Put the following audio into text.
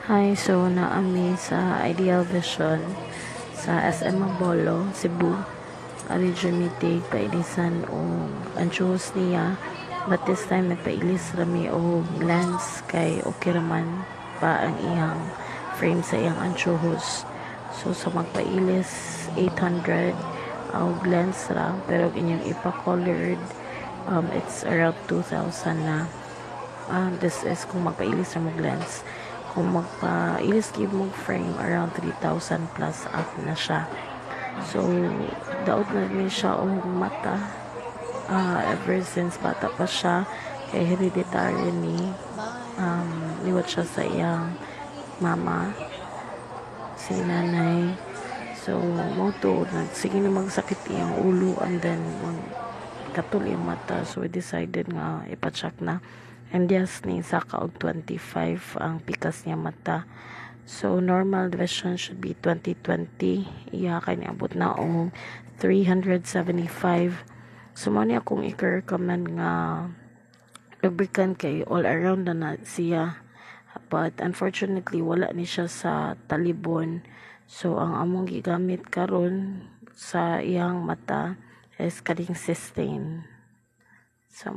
Hi, so naami sa Ideal Vision sa SM Mabolo, Cebu. Originally pailisan o anchos niya, but this time nagpailis rami o lens kay okay raman pa ang iyang frame sa iyang anchohos. So sa magpailis 800 og lens ra, pero inyong ipa-colored it's around 2,000 na. This is kung magpailis na mong lens. Kung magpailis give mong frame, around 3,000 plus up na siya. So daot na rin siya o mata, ever since bata pa siya, kay hereditary liwat siya sa iyang mama, si nanay. So mo to sige na magsakit iyang ulo, and then katul yung mata. So we decided nga ipa-check na, and yes, ni saka og 25 ang pikas niya mata. So normal vision should be 20/20, iya kay niabot na og 375. So mo ni akong i-recommend nga lubricant kay all around na siya, but unfortunately wala ni siya sa talibon. So ang among gigamit karon sa iyang mata is kaning Systane. So